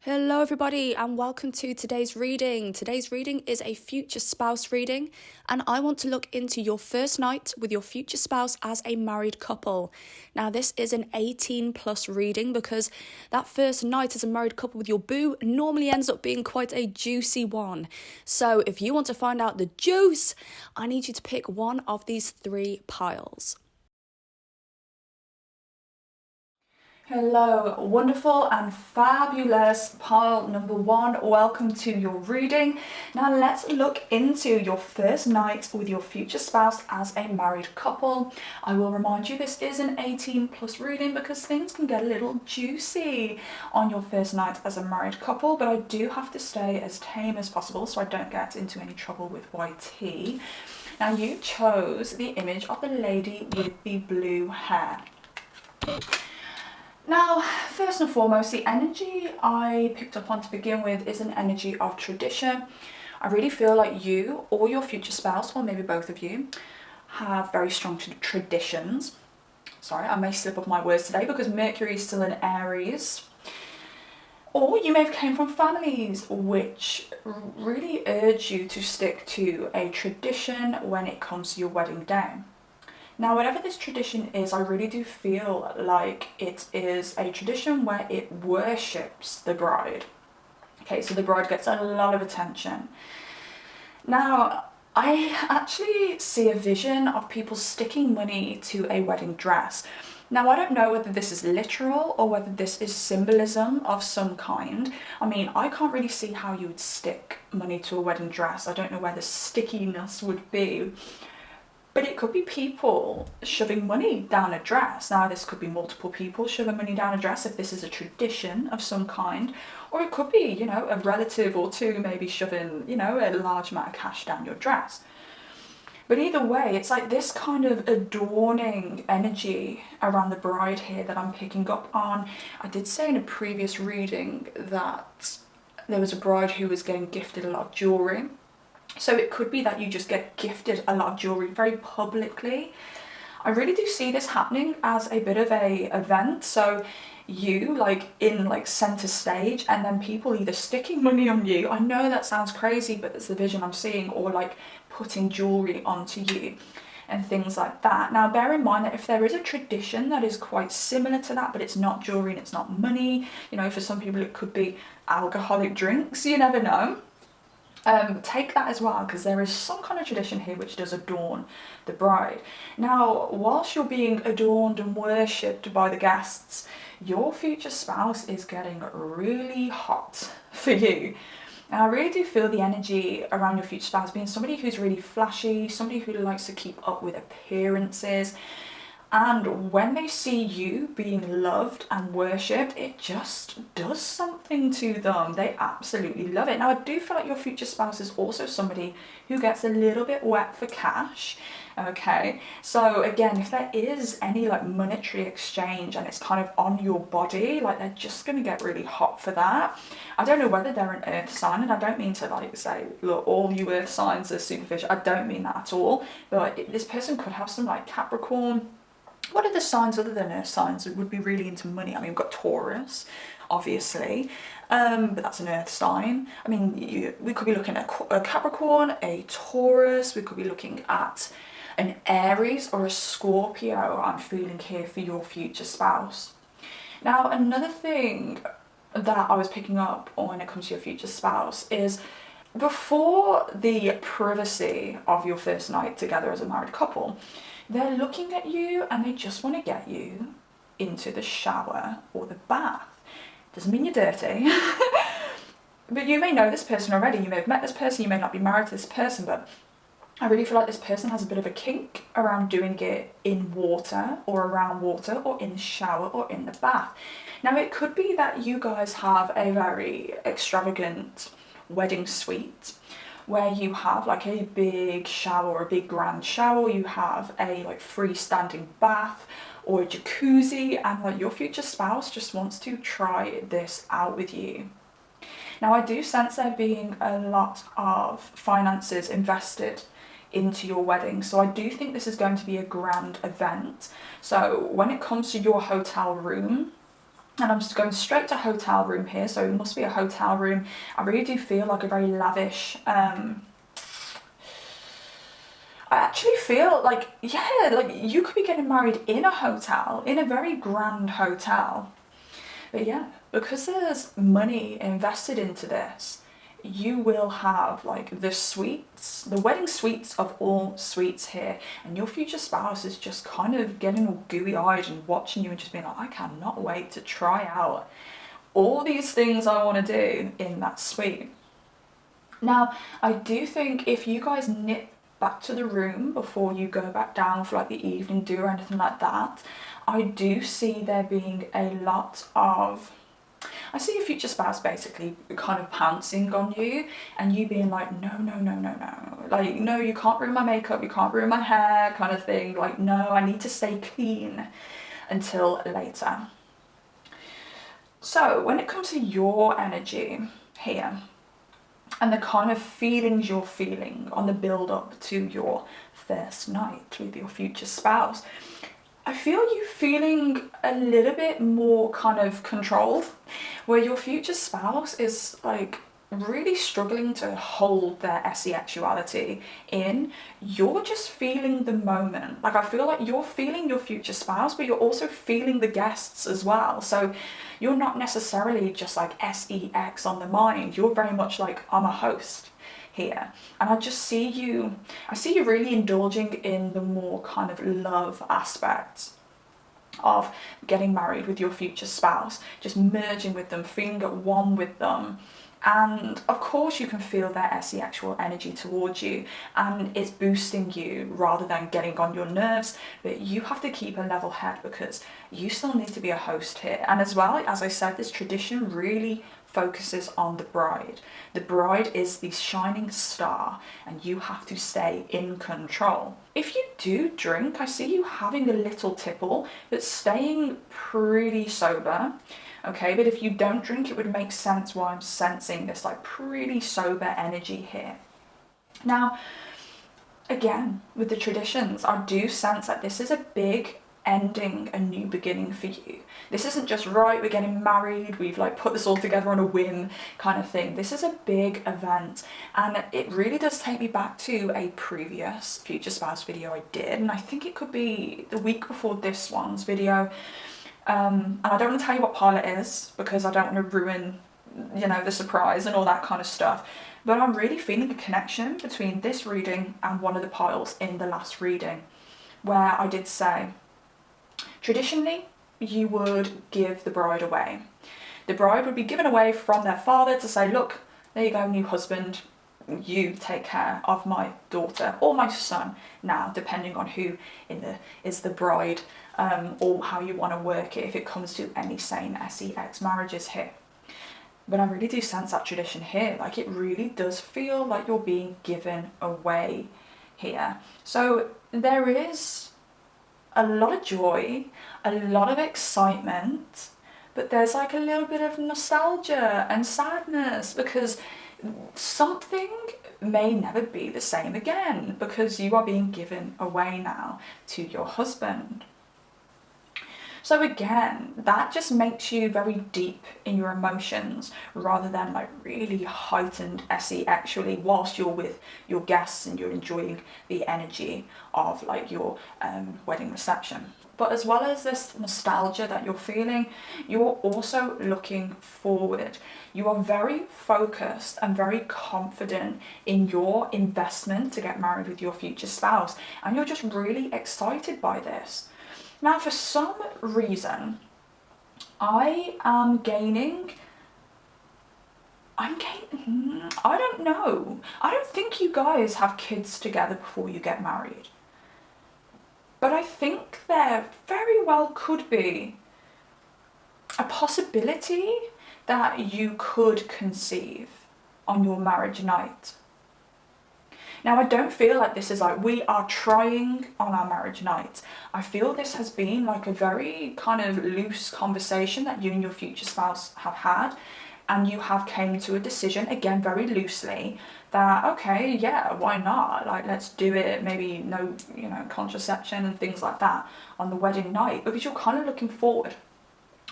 Hello everybody and welcome to today's reading. Today's reading is a future spouse reading and I want to look into your first night with your future spouse as a married couple. Now this is an 18 plus reading because that first night as a married couple with your boo normally ends up being quite a juicy one. So if you want to find out the juice, I need you to pick one of these three piles. Hello, wonderful and fabulous pile number one. Welcome to your reading. Now let's look into your first night with your future spouse as a married couple. I will remind you this is an 18 plus reading because things can get a little juicy on your first night as a married couple, but I do have to stay as tame as possible so I don't get into any trouble with YT. Now you chose the image of the lady with the blue hair. Now, first and foremost, the energy I picked up on to begin with is an energy of tradition. I really feel like you or your future spouse, or maybe both of you, have very strong traditions. Sorry, I may slip up my words today because Mercury is still in Aries. Or you may have came from families which really urge you to stick to a tradition when it comes to your wedding day. Now, whatever this tradition is, I really do feel like it is a tradition where it worships the bride. Okay, so the bride gets a lot of attention. Now, I actually see a vision of people sticking money to a wedding dress. Now, I don't know whether this is literal or whether this is symbolism of some kind. I mean, I can't really see how you would stick money to a wedding dress. I don't know where the stickiness would be. But it could be people shoving money down a dress. Now, this could be multiple people shoving money down a dress if this is a tradition of some kind. Or it could be, a relative or two maybe shoving, a large amount of cash down your dress. But either way, it's like this kind of adorning energy around the bride here that I'm picking up on. I did say in a previous reading that there was a bride who was getting gifted a lot of jewellery. So it could be that you just get gifted a lot of jewellery very publicly. I really do see this happening as a bit of a event. So you in center stage and then people either sticking money on you. I know that sounds crazy, but it's the vision I'm seeing, or like putting jewellery onto you and things like that. Now bear in mind that if there is a tradition that is quite similar to that, but it's not jewellery and it's not money, for some people it could be alcoholic drinks, you never know. Take that as well, because there is some kind of tradition here which does adorn the bride. Now, whilst you're being adorned and worshipped by the guests, your future spouse is getting really hot for you. Now, I really do feel the energy around your future spouse being somebody who's really flashy, somebody who likes to keep up with appearances. And when they see you being loved and worshipped, it just does something to them. They absolutely love it. Now, I do feel like your future spouse is also somebody who gets a little bit wet for cash. Okay, so again, if there is any monetary exchange and it's kind of on your body, they're just going to get really hot for that. I don't know whether they're an earth sign, and I don't mean to say, look, all you earth signs are superficial. I don't mean that at all. But this person could have some Capricorn. What are the signs other than earth signs that would be really into money? I mean, we've got Taurus, obviously, but that's an earth sign. I mean, we could be looking at a Capricorn, a Taurus, we could be looking at an Aries or a Scorpio, I'm feeling here for your future spouse. Now, another thing that I was picking up on when it comes to your future spouse is before the privacy of your first night together as a married couple, they're looking at you and they just want to get you into the shower or the bath. Doesn't mean you're dirty. But you may know this person already. You may have met this person, you may not be married to this person, but I really feel like this person has a bit of a kink around doing it in water or around water or in the shower or in the bath. Now, it could be that you guys have a very extravagant wedding suite where you have a big shower or a big grand shower, you have a freestanding bath or a jacuzzi, and your future spouse just wants to try this out with you. Now, I do sense there being a lot of finances invested into your wedding, so I do think this is going to be a grand event. So when it comes to your hotel room, And I'm just going straight to hotel room here, so it must be a hotel room. I really do feel like a very lavish, I actually feel like, yeah, like you could be getting married in a hotel, in a very grand hotel. But yeah, because there's money invested into this, you will have like the suites, the wedding suites of all suites here, and your future spouse is just kind of getting all gooey eyed and watching you and just being like, I cannot wait to try out all these things I want to do in that suite. Now, I do think if you guys nip back to the room before you go back down for like the evening do or anything like that, I do see there being a lot of, I see your future spouse basically kind of pouncing on you and you being like, no, no, no, no, no. Like, no, you can't ruin my makeup, you can't ruin my hair, kind of thing. Like, no, I need to stay clean until later. So when it comes to your energy here and the kind of feelings you're feeling on the build up to your first night with your future spouse, I feel you feeling a little bit more kind of controlled, where your future spouse is like really struggling to hold their sexuality in. You're just feeling the moment. Like, I feel like you're feeling your future spouse, but you're also feeling the guests as well. So you're not necessarily just like sex on the mind. You're very much like, I'm a host here, and I see you really indulging in the more kind of love aspects of getting married with your future spouse, just merging with them, feeling at one with them. And of course you can feel their sexual energy towards you and it's boosting you rather than getting on your nerves, but you have to keep a level head because you still need to be a host here. And as well, as I said, this tradition really focuses on the bride. The bride is the shining star and you have to stay in control. If you do drink, I see you having a little tipple, but staying pretty sober. Okay, but if you don't drink, it would make sense why I'm sensing this like pretty sober energy here. Now, again, with the traditions, I do sense that this is a big ending, a new beginning for you. This isn't just, right, we're getting married, we've like put this all together on a whim kind of thing. This is a big event, and it really does take me back to a previous future spouse video I did, and I think it could be the week before this one's video. And I don't want to tell you what pile it is because I don't want to ruin, you know, the surprise and all that kind of stuff. But I'm really feeling a connection between this reading and one of the piles in the last reading, where I did say, traditionally, you would give the bride away. The bride would be given away from their father to say, look, there you go, new husband, you take care of my daughter or my son now, depending on who is the bride, or how you want to work it if it comes to any same sex marriages here. But I really do sense that tradition here. Like, it really does feel like you're being given away here. So there is a lot of joy, a lot of excitement, but there's like a little bit of nostalgia and sadness because something may never be the same again because you are being given away now to your husband. So again, that just makes you very deep in your emotions rather than like really heightened sexually whilst you're with your guests and you're enjoying the energy of like your wedding reception. But as well as this nostalgia that you're feeling, you're also looking forward. You are very focused and very confident in your investment to get married with your future spouse, and you're just really excited by this. Now, for some reason, I don't know. I don't think you guys have kids together before you get married. But I think there very well could be a possibility that you could conceive on your marriage night. Now, I don't feel like this is like, we are trying on our marriage night. I feel this has been like a very kind of loose conversation that you and your future spouse have had, and you have came to a decision, again, very loosely, that, okay, yeah, why not? Like, let's do it, maybe no, you know, contraception and things like that on the wedding night, because you're kind of looking forward.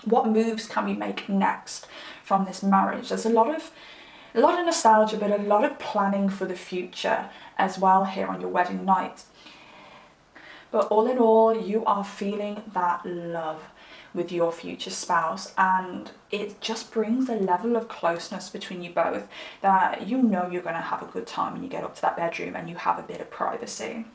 What moves can we make next from this marriage? There's a lot of nostalgia, but a lot of planning for the future as well here on your wedding night. But all in all, you are feeling that love with your future spouse, and it just brings a level of closeness between you both that you know you're going to have a good time when you get up to that bedroom and you have a bit of privacy.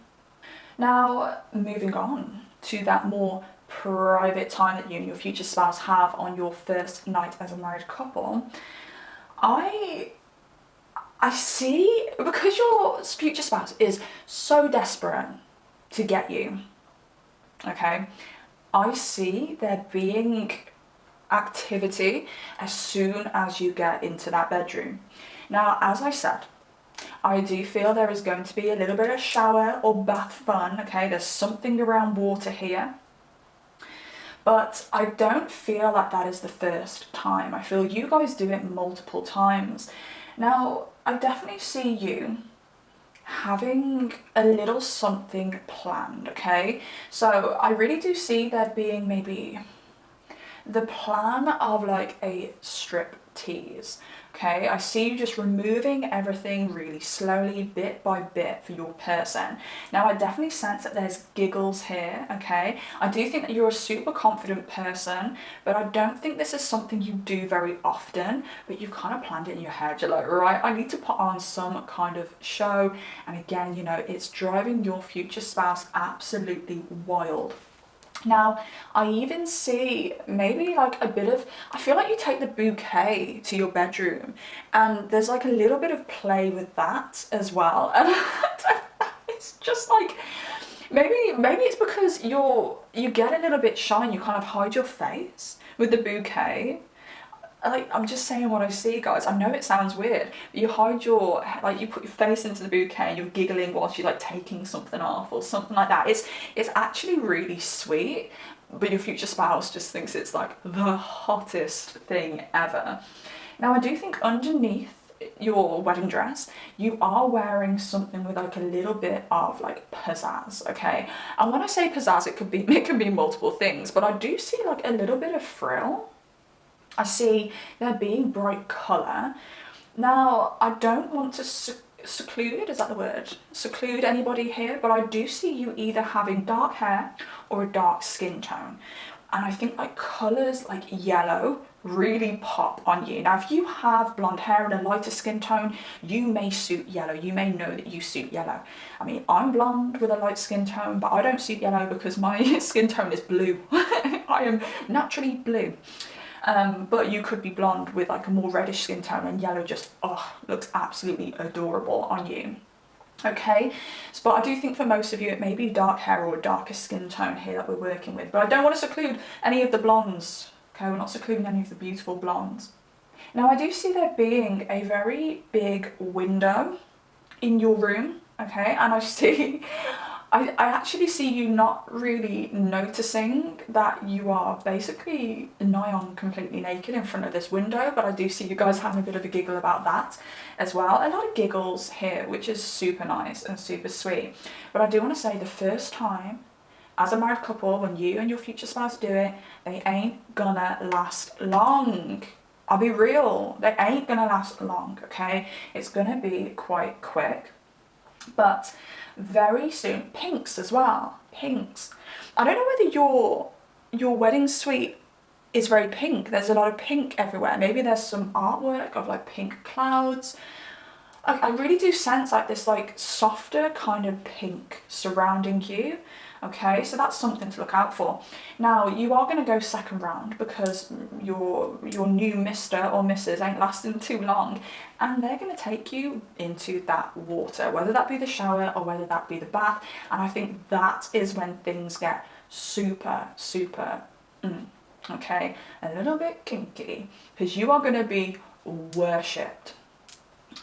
Now, moving on to that more private time that you and your future spouse have on your first night as a married couple, I see, because your future spouse is so desperate to get you, okay, I see there being activity as soon as you get into that bedroom. Now, as I said, I do feel there is going to be a little bit of shower or bath fun, okay? There's something around water here. But I don't feel like that is the first time. I feel you guys do it multiple times. Now, I definitely see you having a little something planned, okay? So I really do see there being maybe the plan of like a strip tease. Okay, I see you just removing everything really slowly, bit by bit for your person. Now, I definitely sense that there's giggles here, okay? I do think that you're a super confident person, but I don't think this is something you do very often, but you've kind of planned it in your head. You're like, right, I need to put on some kind of show. And again, you know, it's driving your future spouse absolutely wild. Now, I even see maybe like a bit of, I feel like you take the bouquet to your bedroom and there's like a little bit of play with that as well. And it's just like, maybe it's because you get a little bit shy and you kind of hide your face with the bouquet. Like, I'm just saying what I see, guys. I know it sounds weird, but you hide your, like, you put your face into the bouquet and you're giggling whilst you're like taking something off or something like that. It's actually really sweet, but your future spouse just thinks it's like the hottest thing ever. Now, I do think underneath your wedding dress, you are wearing something with like a little bit of like pizzazz, okay? And when I say pizzazz, it can be multiple things, but I do see like a little bit of frill. I see there being bright colour. Now, I don't want to seclude, is that the word? Seclude anybody here, but I do see you either having dark hair or a dark skin tone. And I think like colours like yellow really pop on you. Now, if you have blonde hair and a lighter skin tone, you may suit yellow. You may know that you suit yellow. I mean, I'm blonde with a light skin tone, but I don't suit yellow because my skin tone is blue. I am naturally blue. But you could be blonde with like a more reddish skin tone, and yellow just, looks absolutely adorable on you. Okay, but I do think for most of you it may be dark hair or a darker skin tone here that we're working with, but I don't want to seclude any of the blondes. Okay, we're not secluding any of the beautiful blondes. Now, I do see there being a very big window in your room, okay, and I actually see you not really noticing that you are basically nigh on completely naked in front of this window, but I do see you guys having a bit of a giggle about that as well. A lot of giggles here, which is super nice and super sweet. But I do want to say the first time as a married couple, when you and your future spouse do it, they ain't gonna last long. I'll be real, they ain't gonna last long, okay? It's gonna be quite quick. But very soon, pinks as well, pinks. I don't know whether your wedding suite is very pink. There's a lot of pink everywhere. Maybe there's some artwork of like pink clouds. I really do sense like this like softer kind of pink surrounding you. Okay, so that's something to look out for. Now, you are going to go second round because your new Mr. or Mrs. ain't lasting too long, and they're going to take you into that water, whether that be the shower or whether that be the bath. And I think that is when things get super, super, okay, a little bit kinky, because you are going to be worshipped.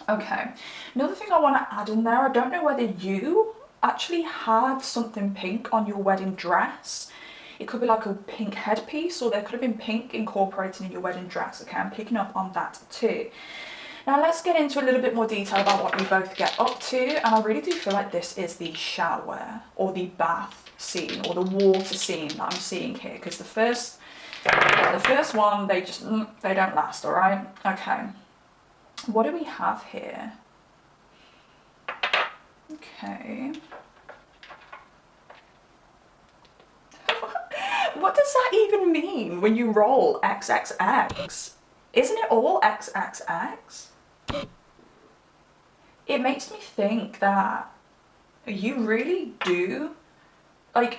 Okay, another thing I want to add in there, I don't know whether you actually had something pink on your wedding dress. It could be like a pink headpiece, or there could have been pink incorporated in your wedding dress. Okay, I'm picking up on that too. Now let's get into a little bit more detail about what you both get up to, and I really do feel like this is the shower or the bath scene or the water scene that I'm seeing here, because the first The first one, they just, they don't last, all right? Okay. What do we have here? Okay. What does that even mean when you roll XXX? Isn't it all XXX? It makes me think that you really do, like,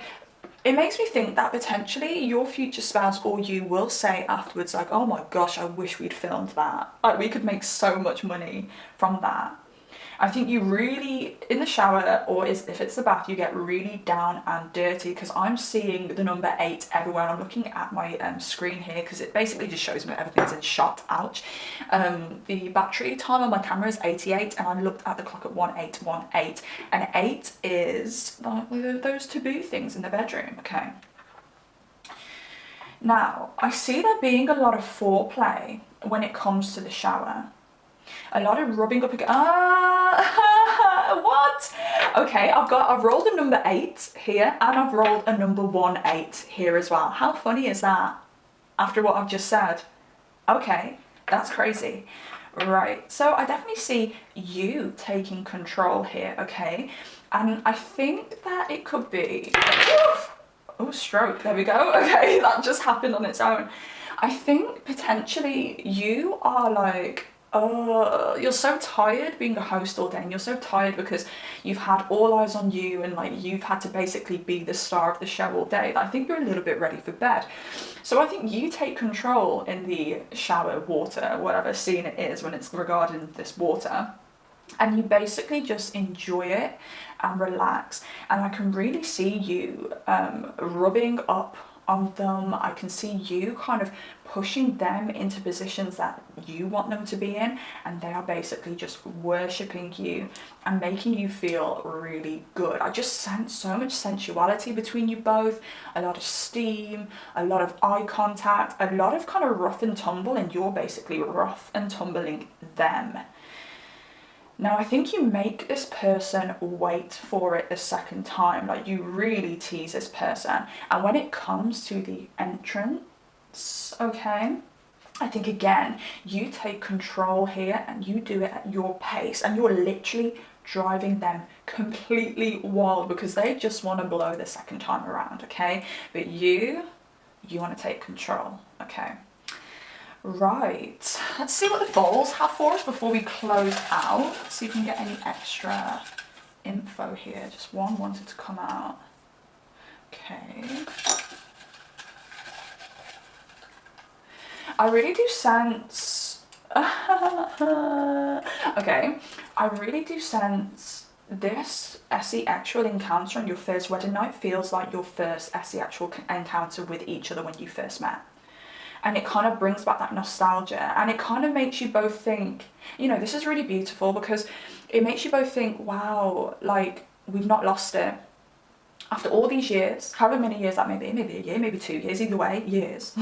it makes me think that potentially your future spouse or you will say afterwards, like, oh my gosh, I wish we'd filmed that. Like, we could make so much money from that. I think you really, in the shower, or if it's the bath, you get really down and dirty, because I'm seeing the number 8 everywhere. I'm looking at my screen here because it basically just shows me everything's in shot. Ouch. The battery time on my camera is 88, and I looked at the clock at 1818, and 8 is like those taboo things in the bedroom. Okay. Now, I see there being a lot of foreplay when it comes to the shower. A lot of rubbing up again. What? Okay, I've rolled a number 8 here, and I've rolled a number 18 here as well. How funny is that? After what I've just said. Okay, that's crazy. Right, so I definitely see you taking control here, okay? And I think that it could be, oh, stroke, there we go. Okay, that just happened on its own. I think potentially you are like, you're so tired being a host all day, and you're so tired because you've had all eyes on you, and like you've had to basically be the star of the show all day, that I think you're a little bit ready for bed. So I think you take control in the shower water, whatever scene it is when it's regarding this water, and you basically just enjoy it and relax. And I can really see you rubbing up on them. I can see you kind of pushing them into positions that you want them to be in, and they are basically just worshipping you and making you feel really good. I just sense so much sensuality between you both, a lot of steam, a lot of eye contact, a lot of kind of rough and tumble, and you're basically rough and tumbling them. Now, I think you make this person wait for it a second time. Like, you really tease this person. And when it comes to the entrance, okay, I think again, you take control here and you do it at your pace, and you're literally driving them completely wild because they just want to blow the second time around, okay? But you want to take control, okay? Right, let's see what the bowls have for us before we close out. See if we can get any extra info here. Just one wanted to come out. Okay. I really do sense... okay, I really do sense this SE actual encounter on your first wedding night feels like your first SE actual encounter with each other when you first met. And it kind of brings back that nostalgia, and it kind of makes you both think, you know, this is really beautiful because it makes you both think, wow, like, we've not lost it. After all these years, however many years that may be, maybe a year, maybe 2 years, either way, years.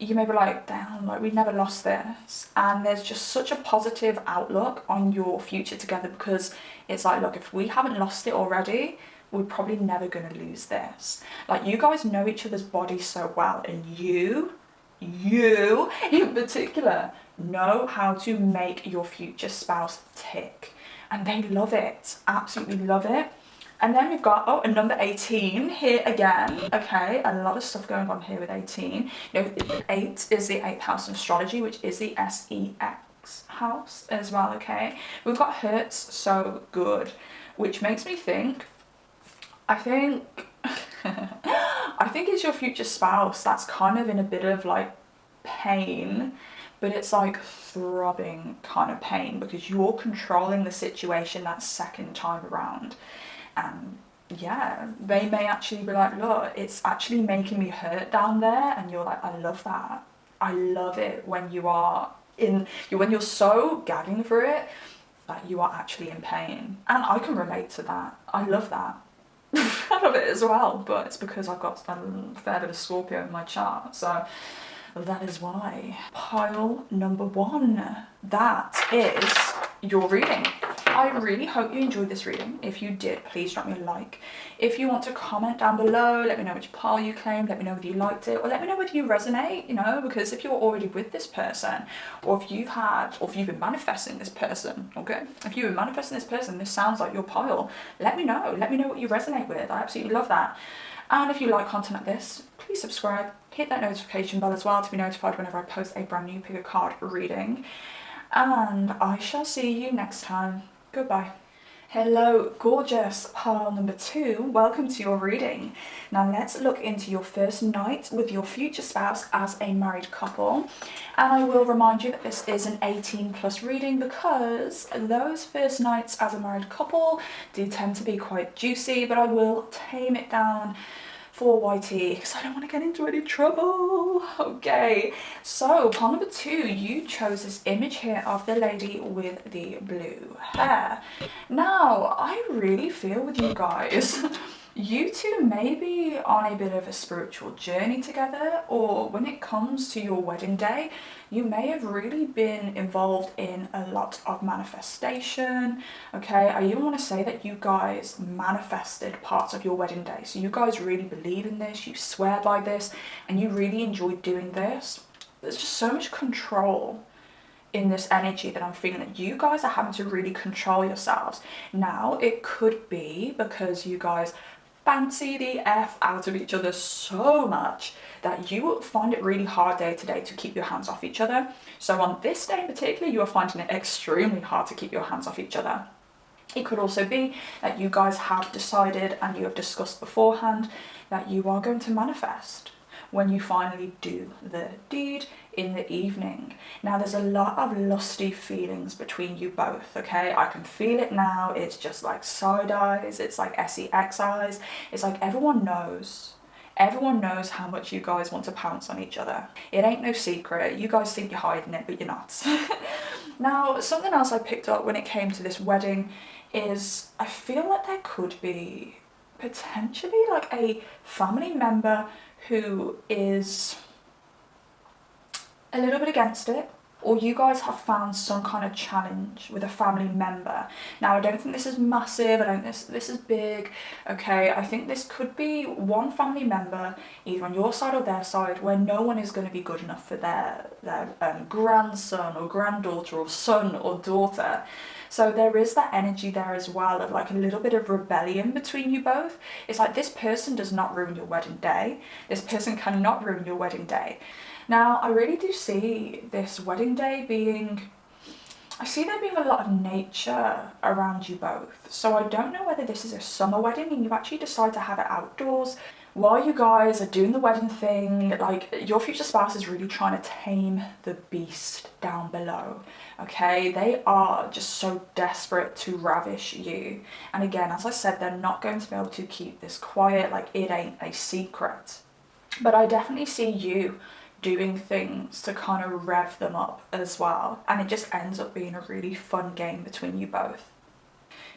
You may be like, damn, like, we never lost this. And there's just such a positive outlook on your future together, because it's like, look, if we haven't lost it already, we're probably never going to lose this. Like, you guys know each other's bodies so well, and you in particular know how to make your future spouse tick, and they love it, absolutely love it. And then we've got, a number 18 here again. Okay, a lot of stuff going on here with 18. You know, 8 is the 8th house of astrology, which is the SEX house as well, okay? We've got hurts so good, which makes me think, I think it's your future spouse that's kind of in a bit of like pain, but it's like throbbing kind of pain because you're controlling the situation that second time around. And yeah, they may actually be like, look, it's actually making me hurt down there, and you're like, I love that. I love it when when you're so gagging for it that you are actually in pain. And I can relate to that. I love that. I love it as well, but it's because I've got a fair bit of Scorpio in my chart, so that is why. Pile number 1, that is your reading. I really hope you enjoyed this reading. If you did, please drop me a like. If you want to comment down below, let me know which pile you claimed, let me know whether you liked it, or let me know whether you resonate, you know, because if you're already with this person, or if you've been manifesting this person, okay? If you've been manifesting this person, this sounds like your pile, let me know. Let me know what you resonate with. I absolutely love that. And if you like content like this, please subscribe, hit that notification bell as well to be notified whenever I post a brand new pick a card reading. And I shall see you next time. Goodbye. Hello, gorgeous pile number 2. Welcome to your reading. Now let's look into your first night with your future spouse as a married couple. And I will remind you that this is an 18+ reading because those first nights as a married couple do tend to be quite juicy, but I will tame it down for YT because I don't want to get into any trouble. Okay, so pile number 2, you chose this image here of the lady with the blue hair. Now I really feel with you guys, you two may be on a bit of a spiritual journey together, or when it comes to your wedding day, you may have really been involved in a lot of manifestation. Okay, I even want to say that you guys manifested parts of your wedding day. So you guys really believe in this, you swear by this, and you really enjoy doing this. There's just so much control in this energy that I'm feeling that you guys are having to really control yourselves. Now, it could be because you guys fancy the F out of each other so much that you will find it really hard day to day to keep your hands off each other. So on this day in particular, you are finding it extremely hard to keep your hands off each other. It could also be that you guys have decided and you have discussed beforehand that you are going to manifest when you finally do the deed in the evening. Now there's a lot of lusty feelings between you both, okay? I can feel it now. It's just like side eyes, it's like sex eyes. It's like everyone knows how much you guys want to pounce on each other. It ain't no secret. You guys think you're hiding it, but you're not. Now, something else I picked up when it came to this wedding is I feel like there could be potentially like a family member who is a little bit against it, or you guys have found some kind of challenge with a family member. Now, I don't think this is massive, I don't think this is big, okay? I think this could be one family member, either on your side or their side, where no one is going to be good enough for their grandson or granddaughter or son or daughter. So there is that energy there as well of like a little bit of rebellion between you both. It's like this person does not ruin your wedding day. This person cannot ruin your wedding day. Now, I really do see this wedding day being, I see there being a lot of nature around you both. So I don't know whether this is a summer wedding and you actually decide to have it outdoors. While you guys are doing the wedding thing, like your future spouse is really trying to tame the beast down below, okay? They are just so desperate to ravish you. And again, as I said, they're not going to be able to keep this quiet, like it ain't a secret. But I definitely see you doing things to kind of rev them up as well. And it just ends up being a really fun game between you both.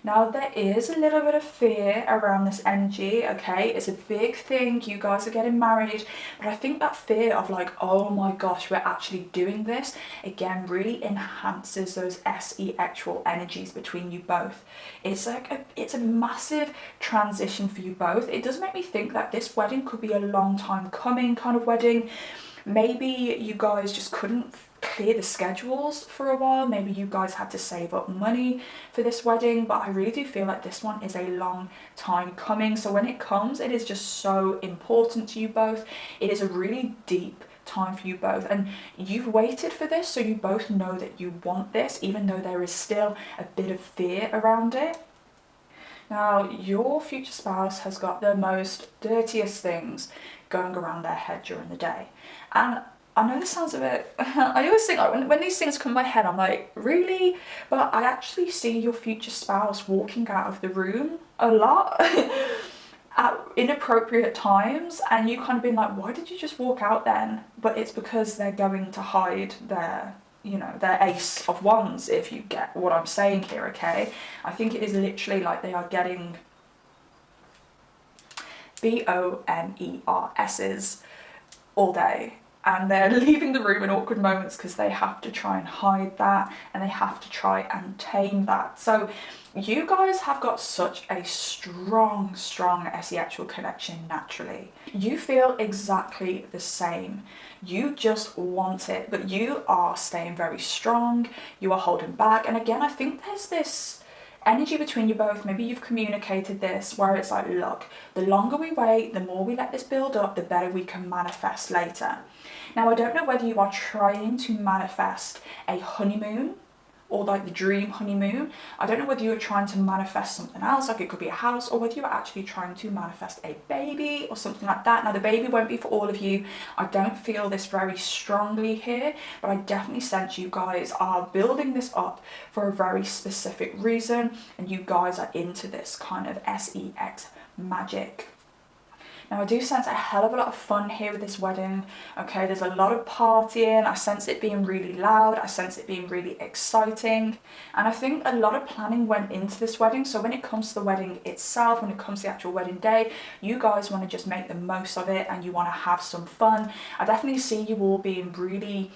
Now, there is a little bit of fear around this energy, okay? It's a big thing, you guys are getting married, but I think that fear of like, oh my gosh, we're actually doing this, again, really enhances those sexual energies between you both. It's like, it's a massive transition for you both. It does make me think that this wedding could be a long time coming kind of wedding. Maybe you guys just couldn't clear the schedules for a while. Maybe you guys had to save up money for this wedding, but I really do feel like this one is a long time coming. So when it comes, it is just so important to you both. It is a really deep time for you both, and you've waited for this, so you both know that you want this, even though there is still a bit of fear around it. Now, your future spouse has got the most dirtiest things going around their head during the day. And I know this sounds a bit, I always think like when these things come in my head, I'm like, really? But I actually see your future spouse walking out of the room a lot at inappropriate times, and you kind of being like, why did you just walk out then? But it's because they're going to hide their, you know, their ace of wands, if you get what I'm saying here, okay? I think it is literally like they are getting BONERS's all day, and they're leaving the room in awkward moments because they have to try and hide that, and they have to try and tame that. So you guys have got such a strong SE actual connection naturally. You feel exactly the same. You just want it, but you are staying very strong. You are holding back. And again, I think there's this energy between you both. Maybe you've communicated this where it's like, look, the longer we wait, the more we let this build up, the better we can manifest later. Now, I don't know whether you are trying to manifest a honeymoon or like the dream honeymoon. I don't know whether you're trying to manifest something else, like it could be a house, or whether you're actually trying to manifest a baby or something like that. Now, the baby won't be for all of you. I don't feel this very strongly here, but I definitely sense you guys are building this up for a very specific reason, and you guys are into this kind of SEX magic. Now, I do sense a hell of a lot of fun here with this wedding. Okay, there's a lot of partying. I sense it being really loud. I sense it being really exciting. And I think a lot of planning went into this wedding. So when it comes to the wedding itself, when it comes to the actual wedding day, you guys want to just make the most of it and you want to have some fun. I definitely see you all being really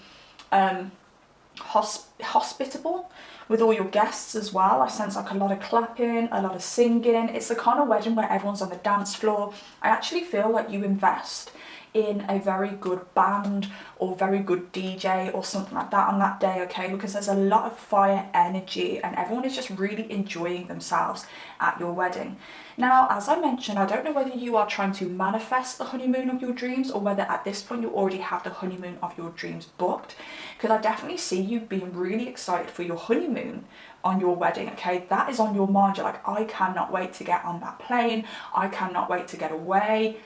hospitable with all your guests as well. I sense like a lot of clapping, a lot of singing. It's the kind of wedding where everyone's on the dance floor. I actually feel like you invest in a very good band or very good DJ or something like that on that day, okay? Because there's a lot of fire energy and everyone is just really enjoying themselves at your wedding. Now, as I mentioned, I don't know whether you are trying to manifest the honeymoon of your dreams or whether at this point you already have the honeymoon of your dreams booked, because I definitely see you being really excited for your honeymoon on your wedding, okay? That is on your mind. You're like, I cannot wait to get on that plane. I cannot wait to get away.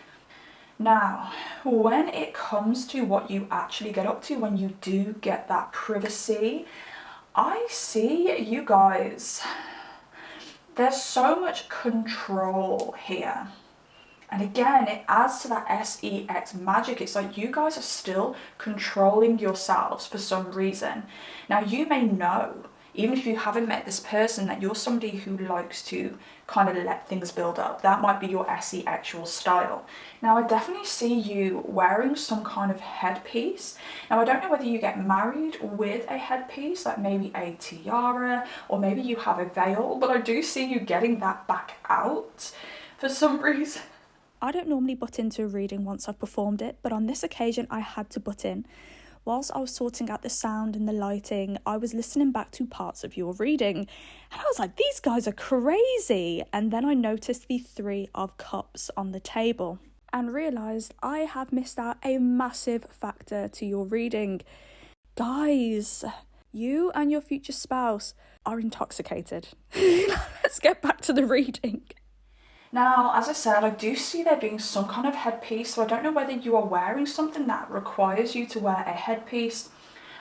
Now, when it comes to what you actually get up to when you do get that privacy, I see you guys, there's so much control here. And again, it adds to that SEX magic. It's like you guys are still controlling yourselves for some reason. Now, you may know, even if you haven't met this person, that you're somebody who likes to kind of let things build up. That might be your SE actual style. Now, I definitely see you wearing some kind of headpiece. Now, I don't know whether you get married with a headpiece, like maybe a tiara, or maybe you have a veil, but I do see you getting that back out for some reason. I don't normally butt into a reading once I've performed it, but on this occasion I had to butt in. Whilst I was sorting out the sound and the lighting, I was listening back to parts of your reading, and I was like, these guys are crazy. And then I noticed the 3 of Cups on the table and realised I have missed out a massive factor to your reading. Guys, you and your future spouse are intoxicated. Let's get back to the reading. Now, as I said, I do see there being some kind of headpiece, so I don't know whether you are wearing something that requires you to wear a headpiece.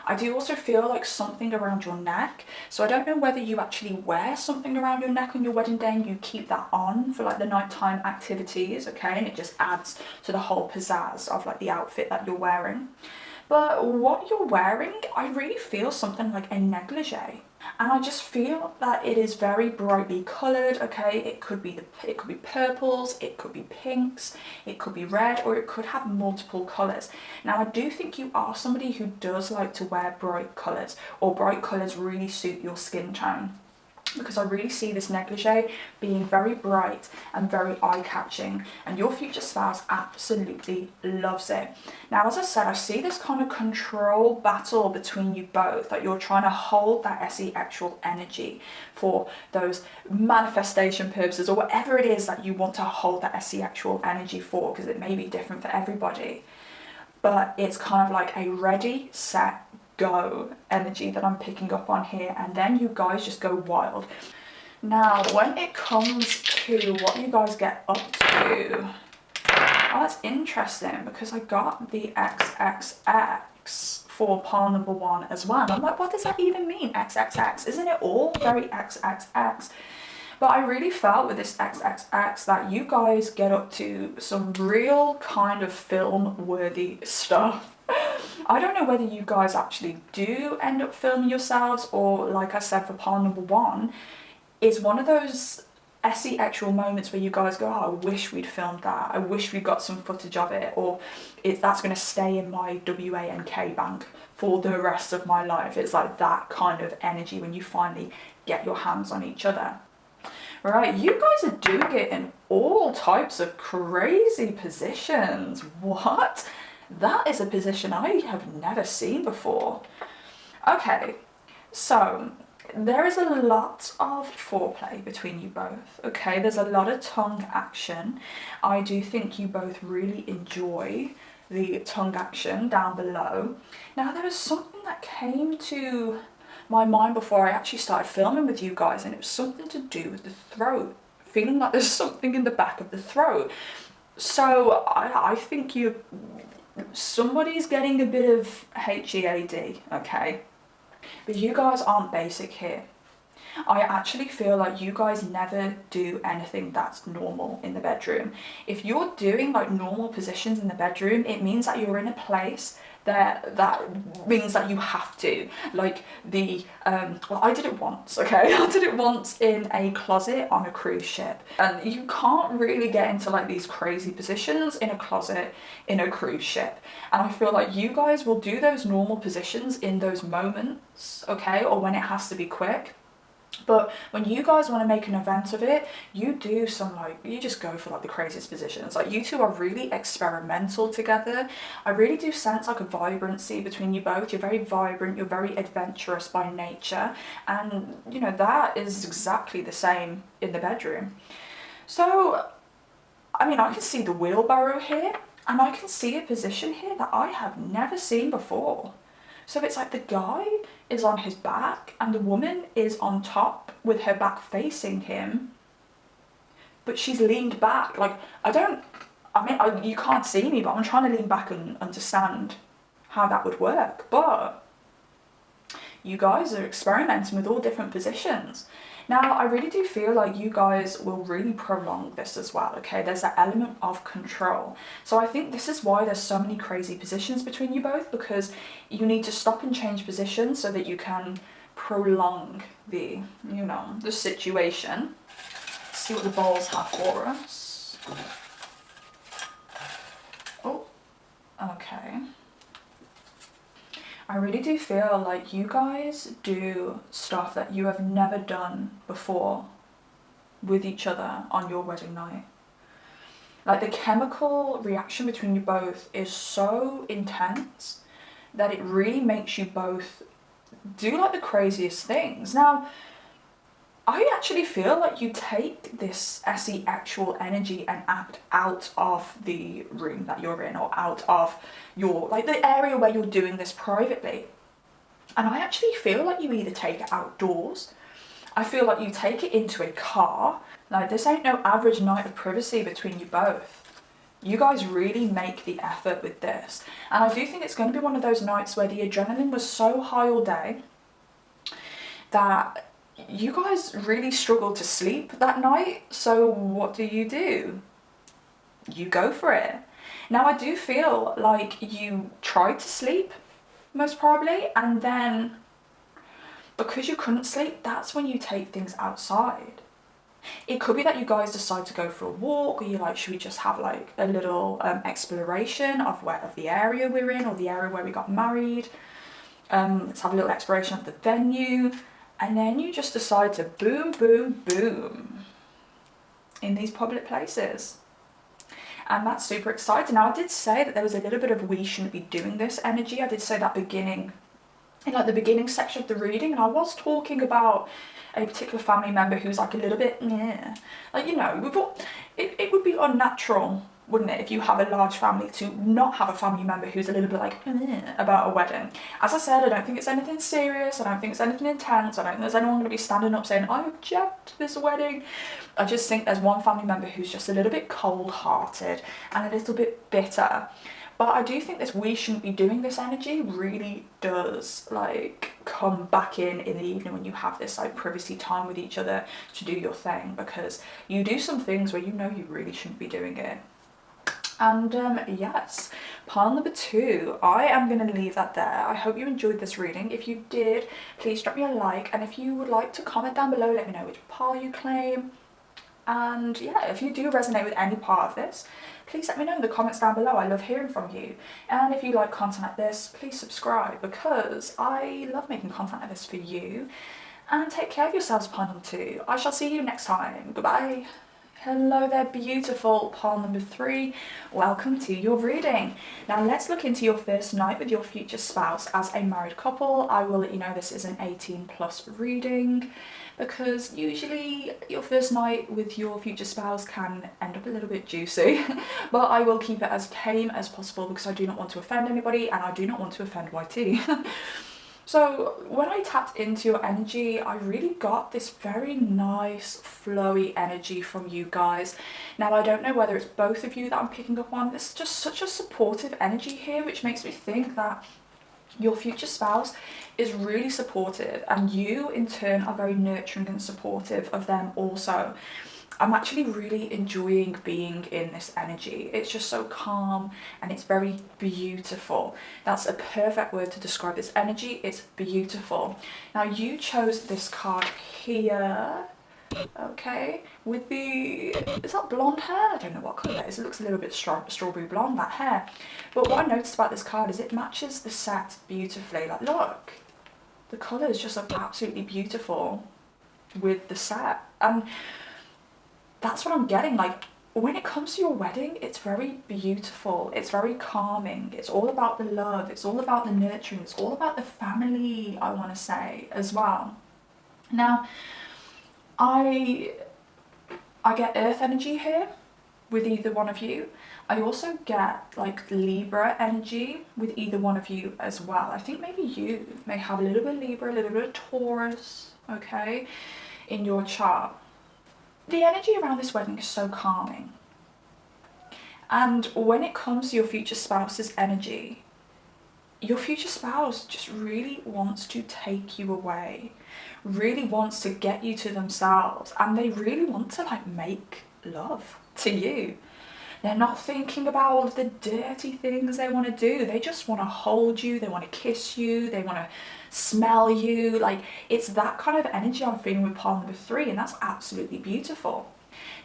I do also feel like something around your neck, so I don't know whether you actually wear something around your neck on your wedding day and you keep that on for like the nighttime activities, okay, and it just adds to the whole pizzazz of like the outfit that you're wearing. But what you're wearing, I really feel something like a negligee. And I just feel that it is very brightly coloured, okay? It could be purples, it could be pinks, it could be red, or it could have multiple colours. Now, I do think you are somebody who does like to wear bright colours, or bright colours really suit your skin tone, because I really see this negligee being very bright and very eye-catching, and your future spouse absolutely loves it. Now, as I said, I see this kind of control battle between you both, that you're trying to hold that SE actual energy for those manifestation purposes, or whatever it is that you want to hold that SE actual energy for, because it may be different for everybody. But it's kind of like a ready, set, go energy that I'm picking up on here, and then you guys just go wild. Now, when it comes to what you guys get up to, oh, that's interesting, because I got the XXX for pile number 1 as well. I'm like, what does that even mean, XXX? Isn't it all very XXX? But I really felt with this XXX that you guys get up to some real kind of film-worthy stuff. I don't know whether you guys actually do end up filming yourselves, or like I said, for pile number 1, is one of those essy actual moments where you guys go, oh, I wish we'd filmed that, I wish we got some footage of it, or that's going to stay in my WANK bank for the rest of my life. It's like that kind of energy when you finally get your hands on each other. Right, you guys are doing it in all types of crazy positions. What? That is a position I have never seen before. Okay, so there is a lot of foreplay between you both, okay? There's a lot of tongue action. I do think you both really enjoy the tongue action down below. Now, there was something that came to my mind before I actually started filming with you guys, and it was something to do with the throat. Feeling like there's something in the back of the throat. So I think somebody's getting a bit of HEAD, okay? But you guys aren't basic here. I actually feel like you guys never do anything that's normal in the bedroom. If you're doing like normal positions in the bedroom, it means that you're in a place that means that you have to. Like well, I did it once, okay? I did it once in a closet on a cruise ship. And you can't really get into like these crazy positions in a closet in a cruise ship. And I feel like you guys will do those normal positions in those moments, okay? Or when it has to be quick. But when you guys want to make an event of it, you do some you just go for like the craziest positions. Like you two are really experimental together. I really do sense like a vibrancy between you both. You're very vibrant, you're very adventurous by nature. And you know, that is exactly the same in the bedroom. So, I mean, I can see the wheelbarrow here, and I can see a position here that I have never seen before. So it's like the guy is on his back and the woman is on top with her back facing him, but she's leaned back. Like, you can't see me, but I'm trying to lean back and understand how that would work. But you guys are experimenting with all different positions. Now, I really do feel like you guys will really prolong this as well, okay? There's that element of control. So I think this is why there's so many crazy positions between you both, because you need to stop and change positions so that you can prolong the situation. Let's see what the balls have for us. Oh, okay. I really do feel like you guys do stuff that you have never done before with each other on your wedding night. Like the chemical reaction between you both is so intense that it really makes you both do like the craziest things. Now, I actually feel like you take this SE actual energy and act out of the room that you're in, or out of your, like the area where you're doing this privately. And I actually feel like you either take it outdoors, I feel like you take it into a car. Like this ain't no average night of privacy between you both. You guys really make the effort with this. And I do think it's going to be one of those nights where the adrenaline was so high all day that you guys really struggled to sleep that night. So what do? You go for it. Now, I do feel like you tried to sleep, most probably, and then because you couldn't sleep, that's when you take things outside. It could be that you guys decide to go for a walk, or you're like, should we just have like a little exploration of the area we're in, or the area where we got married. Let's have a little exploration of the venue. And then you just decide to boom, boom, boom in these public places. And that's super exciting. Now, I did say that there was a little bit of we shouldn't be doing this energy. I did say that in like the beginning section of the reading, and I was talking about a particular family member who's like a little bit, yeah. Like, you know, it would be unnatural, wouldn't it, if you have a large family to not have a family member who's a little bit like about a wedding. As I said, I don't think it's anything serious, I don't think it's anything intense, I don't think there's anyone going to be standing up saying, I object to this wedding. I just think there's one family member who's just a little bit cold-hearted and a little bit bitter. But I do think this we shouldn't be doing this energy really does like come back in the evening when you have this like privacy time with each other to do your thing, because you do some things where you know you really shouldn't be doing it. And yes, pile number 2, I am going to leave that there. I hope you enjoyed this reading. If you did, please drop me a like, and if you would like to comment down below, let me know which pile you claim. And yeah, if you do resonate with any part of this, please let me know in the comments down below. I love hearing from you. And if you like content like this, please subscribe, because I love making content like this for you. And take care of yourselves, pile number 2. I shall see you next time. Goodbye. Hello there, beautiful pile number 3. Welcome to your reading. Now let's look into your first night with your future spouse as a married couple. I will let you know this is an 18+ reading, because usually your first night with your future spouse can end up a little bit juicy, but I will keep it as tame as possible because I do not want to offend anybody, and I do not want to offend YT. So when I tapped into your energy, I really got this very nice flowy energy from you guys. Now I don't know whether it's both of you that I'm picking up on. There's just such a supportive energy here, which makes me think that your future spouse is really supportive, and you in turn are very nurturing and supportive of them also. I'm actually really enjoying being in this energy. It's just so calm and it's very beautiful. That's a perfect word to describe this energy. It's beautiful. Now you chose this card here, okay, with the, is that blonde hair? I don't know what colour that is. It looks a little bit strawberry blonde, that hair. But what I noticed about this card is it matches the set beautifully. Like, look, the colours just look absolutely beautiful with the set. And that's what I'm getting. Like, when it comes to your wedding, it's very beautiful, it's very calming, it's all about the love, it's all about the nurturing, it's all about the family, I want to say, as well. Now, I get earth energy here with either one of you. I also get like Libra energy with either one of you as well. I think maybe you may have a little bit of Libra, a little bit of Taurus, okay, in your chart. The energy around this wedding is so calming. And when it comes to your future spouse's energy, your future spouse just really wants to take you away, really wants to get you to themselves, and they really want to like make love to you. They're not thinking about all of the dirty things they want to do. They just want to hold you, they want to kiss you, they want to smell you. Like, it's that kind of energy I'm feeling with pile number 3, and that's absolutely beautiful.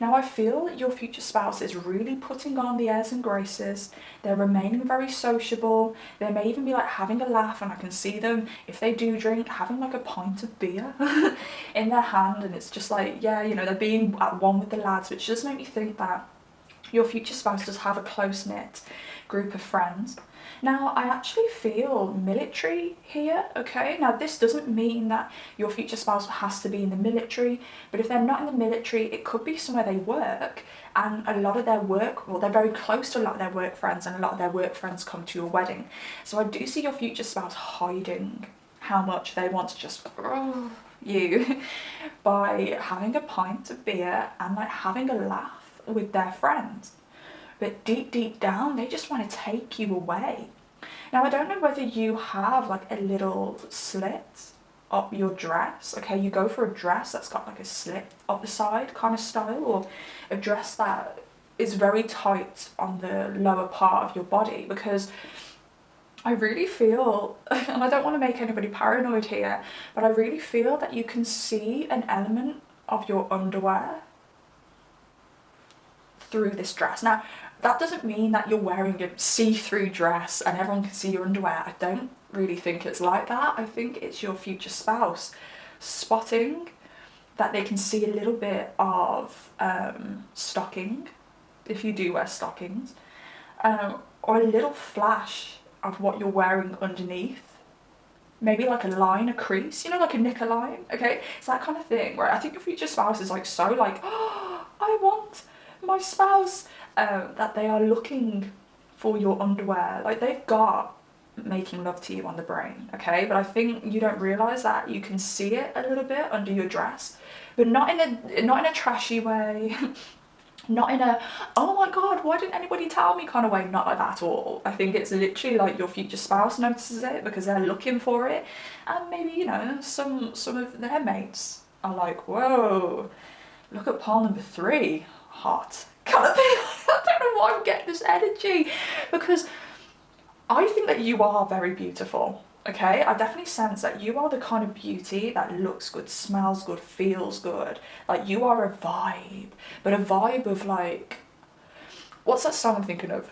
Now I feel your future spouse is really putting on the airs and graces. They're remaining very sociable. They may even be like having a laugh, and I can see them, if they do drink, having like a pint of beer in their hand, and it's just like, yeah, you know, they're being at one with the lads, which does make me think that your future spouse does have a close-knit group of friends. Now, I actually feel military here, okay? Now, this doesn't mean that your future spouse has to be in the military, but if they're not in the military, it could be somewhere they work, and a lot of their work, well, they're very close to a lot of their work friends, and a lot of their work friends come to your wedding. So I do see your future spouse hiding how much they want to just you by having a pint of beer and like having a laugh with their friends. But deep down, they just want to take you away. Now, I don't know whether you have like a little slit up your dress, okay? You go for a dress that's got like a slit up the side kind of style, or a dress that is very tight on the lower part of your body, because I really feel, and I don't want to make anybody paranoid here, but I really feel that you can see an element of your underwear through this dress. Now, that doesn't mean that you're wearing a see-through dress and everyone can see your underwear. I don't really think it's like that. I think it's your future spouse spotting that they can see a little bit of stocking, if you do wear stockings, or a little flash of what you're wearing underneath. Maybe like a line, a crease, you know, like a knicker line, okay? It's that kind of thing where I think your future spouse is like so like, oh, I want my spouse, that they are looking for your underwear. Like, they've got making love to you on the brain, okay? But I think you don't realise that you can see it a little bit under your dress, but not in a trashy way, not in a, oh my god, why didn't anybody tell me kind of way, not like that at all. I think it's literally like your future spouse notices it because they're looking for it, and maybe, you know, some of their mates are like, whoa, look at pile number 3, hot kind of thing. I don't know why I'm getting this energy, because I think that you are very beautiful, Okay, I definitely sense that you are the kind of beauty that looks good, smells good, feels good. Like you are a vibe, but a vibe of like, what's that song I'm thinking of?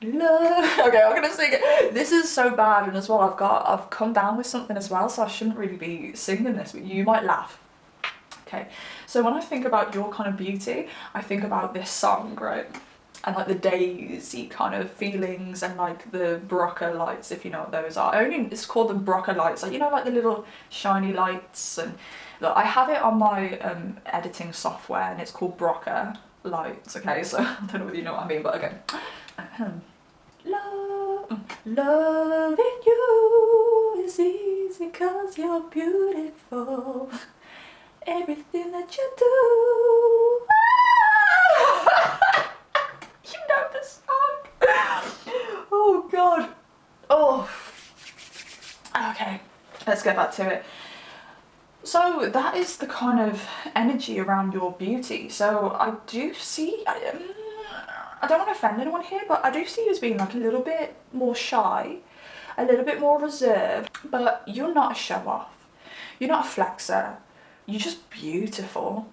Love. Okay, I'm gonna sing it. This is so bad, and as well, I've come down with something as well, so I shouldn't really be singing this, but you might laugh. Okay, so when I think about your kind of beauty, I think about this song, right? And like the daisy kind of feelings and like the Barocca lights, if you know what those are. It's called the Barocca lights, like, you know, like the little shiny lights. And look, I have it on my editing software, and it's called Barocca lights. Okay, so I don't know whether you know what I mean, but okay. Loving you is easy 'cause you're beautiful. Everything that you do. You know the song. Oh god. Oh. Okay, let's get back to it. So that is the kind of energy around your beauty. So I do see, I don't want to offend anyone here, but I do see you as being like a little bit more shy, a little bit more reserved, but you're not a show off. You're not a flexer. You're just beautiful.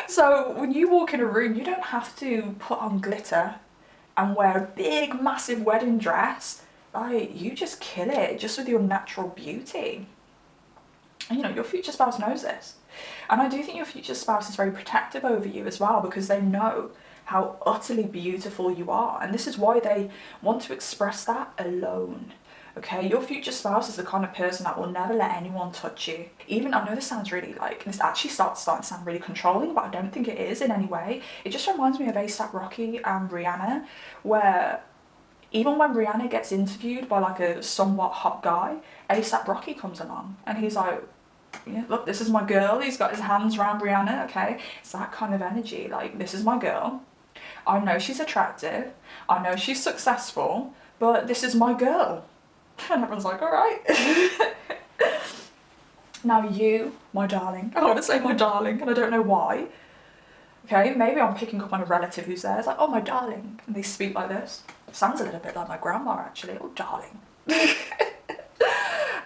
So when you walk in a room, you don't have to put on glitter and wear a big, massive wedding dress. Like, you just kill it just with your natural beauty. And you know, your future spouse knows this. And I do think your future spouse is very protective over you as well, because they know how utterly beautiful you are. And this is why they want to express that alone. Okay, your future spouse is the kind of person that will never let anyone touch you. Even, I know this sounds really like, this actually starting to sound really controlling, but I don't think it is in any way. It just reminds me of A$AP Rocky and Rihanna, where even when Rihanna gets interviewed by like a somewhat hot guy, A$AP Rocky comes along and he's like, yeah, look, this is my girl. He's got his hands around Rihanna, okay? It's that kind of energy, like, this is my girl. I know she's attractive. I know she's successful, but this is my girl. And everyone's like, all right. Now you, my darling, I want to say my darling, and I don't know why. Okay, maybe I'm picking up on a relative who's there. It's like, oh, my darling. And they speak like this. Sounds a little bit like my grandma, actually. Oh, darling.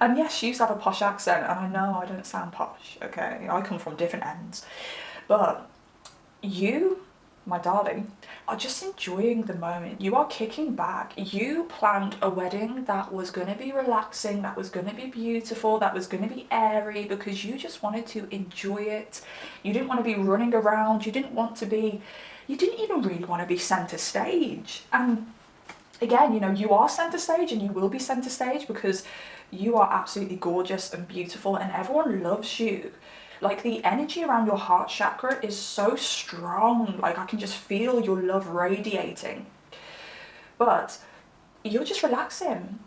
And yes, she used to have a posh accent, and I know I don't sound posh, okay? I come from different ends. But you, my darling, are just enjoying the moment. You are kicking back. You planned a wedding that was going to be relaxing, that was going to be beautiful, that was going to be airy, because you just wanted to enjoy it. You didn't want to be running around. You didn't even really want to be center stage. And again, you know, you are center stage and you will be center stage because you are absolutely gorgeous and beautiful and everyone loves you. Like, the energy around your heart chakra is so strong. Like, I can just feel your love radiating. But you're just relaxing.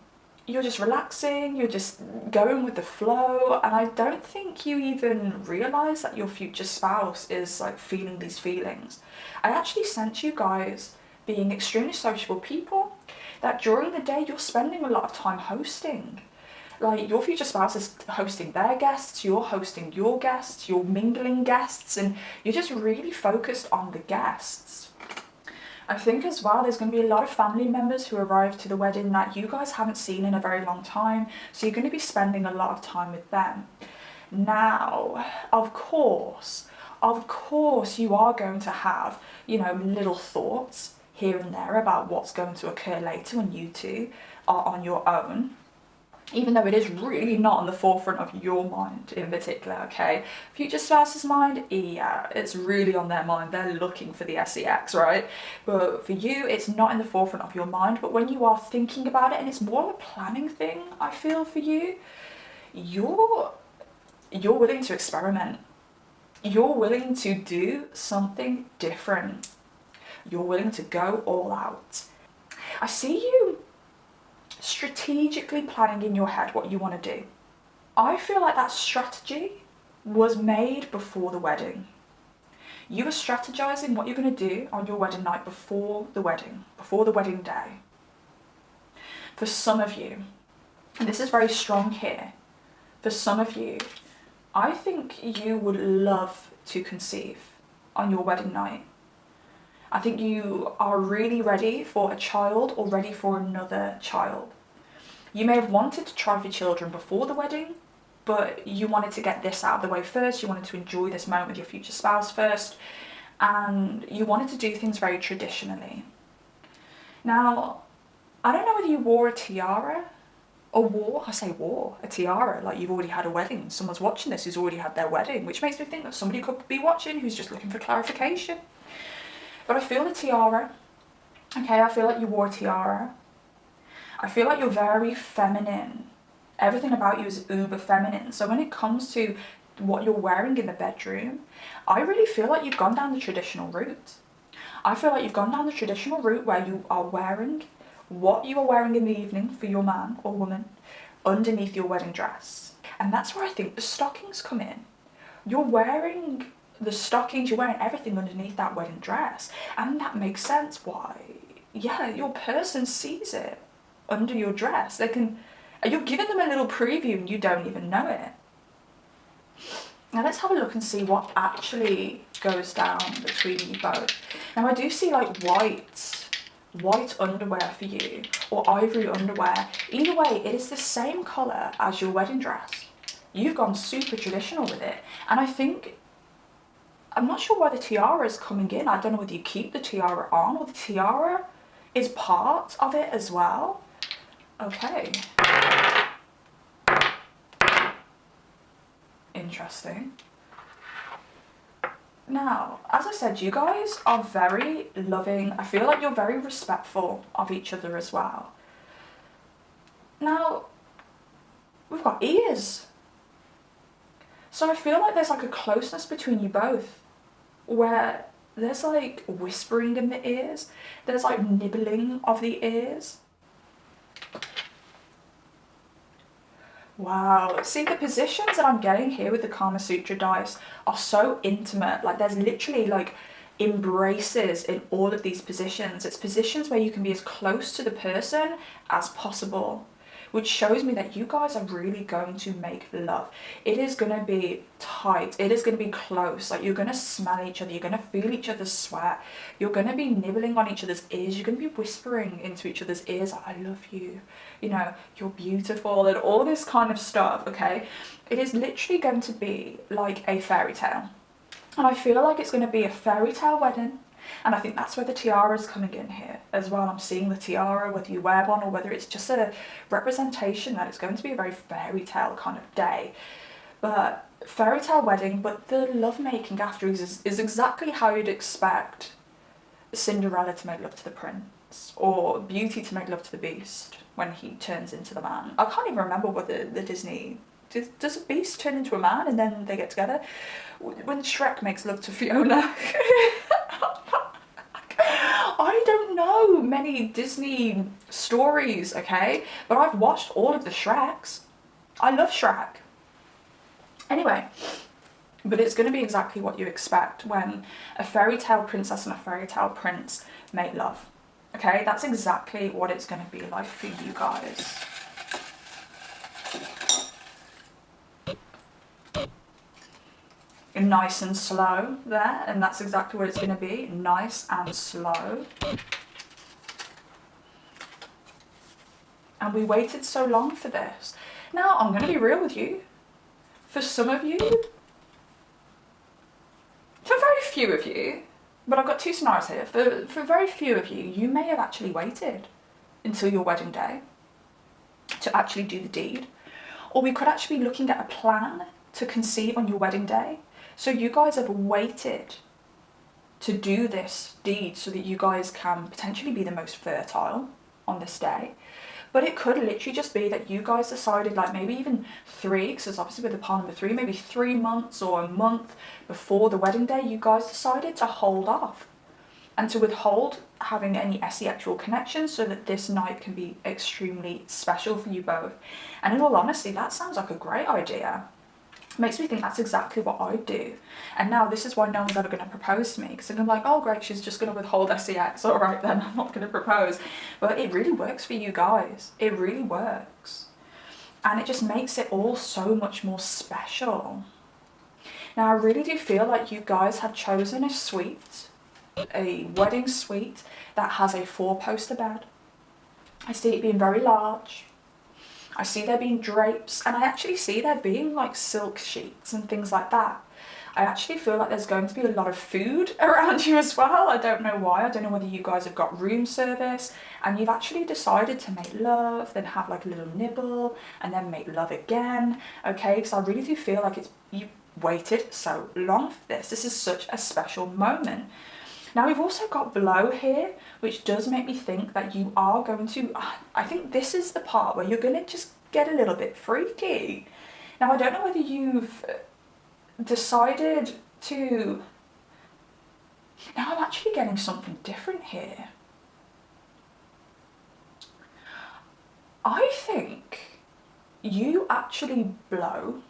You're just relaxing, you're just going with the flow, and I don't think you even realise that your future spouse is like feeling these feelings. I actually sense you guys being extremely sociable people, that during the day you're spending a lot of time hosting. Like, your future spouse is hosting their guests, you're hosting your guests, you're mingling guests, and you're just really focused on the guests. I think as well there's going to be a lot of family members who arrive to the wedding that you guys haven't seen in a very long time, so you're going to be spending a lot of time with them. Now, of course you are going to have, you know, little thoughts here and there about what's going to occur later when you two are on your own. Even though it is really not on the forefront of your mind in particular, okay? Future spouse's mind, yeah, it's really on their mind. They're looking for the sex, right? But for you, it's not in the forefront of your mind. But when you are thinking about it, and it's more of a planning thing, I feel, for you, you're willing to experiment. You're willing to do something different. You're willing to go all out. I see you strategically planning in your head what you want to do. I feel like that strategy was made before the wedding. You were strategizing what you're going to do on your wedding night before the wedding day. For some of you, and this is very strong here, for some of you, I think you would love to conceive on your wedding night. I think you are really ready for a child or ready for another child. You may have wanted to try for children before the wedding, but you wanted to get this out of the way first. You wanted to enjoy this moment with your future spouse first, and you wanted to do things very traditionally. Now, I don't know whether you wore a tiara, a tiara, like you've already had a wedding. Someone's watching this who's already had their wedding, which makes me think that somebody could be watching who's just looking for clarification. But I feel a tiara, okay, I feel like you wore a tiara. I feel like you're very feminine. Everything about you is uber feminine. So when it comes to what you're wearing in the bedroom, I really feel like you've gone down the traditional route. I feel like you've gone down the traditional route where you are wearing what you are wearing in the evening for your man or woman underneath your wedding dress. And that's where I think the stockings come in. You're wearing the stockings, you're wearing everything underneath that wedding dress. And that makes sense why, yeah, your person sees it under your dress. You're giving them a little preview and you don't even know it. Now let's have a look and see what actually goes down between you both. Now I do see like white underwear for you, or ivory underwear. Either way, it is the same colour as your wedding dress. You've gone super traditional with it. And I think, I'm not sure why the tiara is coming in. I don't know whether you keep the tiara on or the tiara is part of it as well. Okay. Interesting. Now, as I said, you guys are very loving. I feel like you're very respectful of each other as well. Now, we've got ears. So I feel like there's like a closeness between you both where there's like whispering in the ears. There's like nibbling of the ears. Wow, see the positions that I'm getting here with the Kama Sutra dice are so intimate. Like there's literally like embraces in all of these positions. It's positions where you can be as close to the person as possible, which shows me that you guys are really going to make love. It is going to be tight. It is going to be close. Like you're going to smell each other. You're going to feel each other's sweat. You're going to be nibbling on each other's ears. You're going to be whispering into each other's ears, I love you, you know, you're beautiful, and all this kind of stuff, okay? It is literally going to be like a fairy tale. And I feel like it's going to be a fairy tale wedding. And I think that's where the tiara is coming in here as well. I'm seeing the tiara, whether you wear one or whether it's just a representation that it's going to be a very fairy tale kind of day. But fairy tale wedding, but the lovemaking after is exactly how you'd expect Cinderella to make love to the prince, or Beauty to make love to the Beast when he turns into the man. I can't even remember what the Disney... Does a beast turn into a man and then they get together? When Shrek makes love to Fiona. I don't know many Disney stories, okay? But I've watched all of the Shreks. I love Shrek. Anyway, but it's going to be exactly what you expect when a fairy tale princess and a fairy tale prince make love. Okay, that's exactly what it's going to be like for you guys. Nice and slow there, and that's exactly what it's going to be, nice and slow. And we waited so long for this. Now, I'm going to be real with you. For some of you, for very few of you, but I've got two scenarios here. For very few of you, you may have actually waited until your wedding day to actually do the deed. Or we could actually be looking at a plan to conceive on your wedding day. So you guys have waited to do this deed so that you guys can potentially be the most fertile on this day. But it could literally just be that you guys decided, like maybe even 3, because obviously with the pile number 3, maybe 3 months or a month before the wedding day, you guys decided to hold off and to withhold having any sexual connections so that this night can be extremely special for you both. And in all honesty, that sounds like a great idea. Makes me think that's exactly what I'd do. And now this is why no one's ever going to propose to me, because I'm like, oh great, she's just going to withhold sex, all right then, I'm not going to propose. But it really works for you guys. It really works. And it just makes it all so much more special. Now I really do feel like you guys have chosen a suite, a wedding suite that has a 4-poster bed. I see it being very large. I see there being drapes, and I actually see there being like silk sheets and things like that. I actually feel like there's going to be a lot of food around you as well. I don't know why. I don't know whether you guys have got room service and you've actually decided to make love, then have like a little nibble, and then make love again. Okay, because I really do feel like you waited so long for this. This is such a special moment. Now we've also got blow here, which does make me think that you are going to, I think this is the part where you're going to just get a little bit freaky. Now I don't know whether you've decided to, now I'm actually getting something different here. I think you actually blow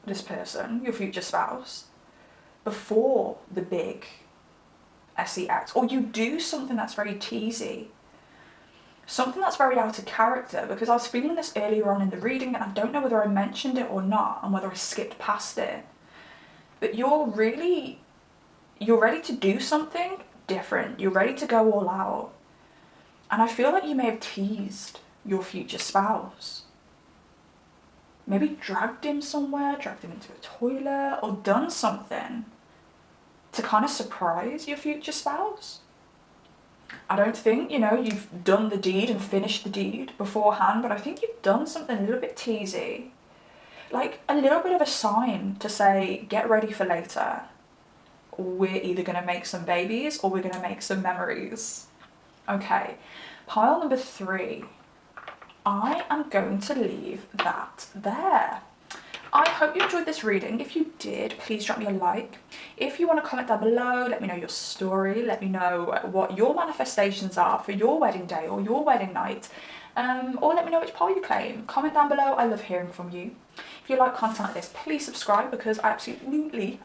this person, your future spouse, before the big sex, or you do something that's very teasy, something that's very out of character, because I was feeling this earlier on in the reading and I don't know whether I mentioned it or not and whether I skipped past it, but you're ready to do something different, you're ready to go all out, and I feel like you may have teased your future spouse. Maybe dragged him somewhere, dragged him into a toilet, or done something to kind of surprise your future spouse. I don't think, you've done the deed and finished the deed beforehand, but I think you've done something a little bit teasy. Like a little bit of a sign to say, get ready for later. We're either going to make some babies or we're going to make some memories. Okay, pile number 3. I am going to leave that there. I hope you enjoyed this reading. If you did, please drop me a like. If you want to comment down below, let me know your story. Let me know what your manifestations are for your wedding day or your wedding night. Or let me know which pile you claim. Comment down below. I love hearing from you. If you like content like this, please subscribe, because I absolutely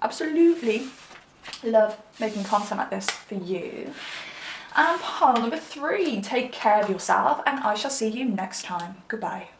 love making content like this for you. And pile number 3, take care of yourself, and I shall see you next time. Goodbye.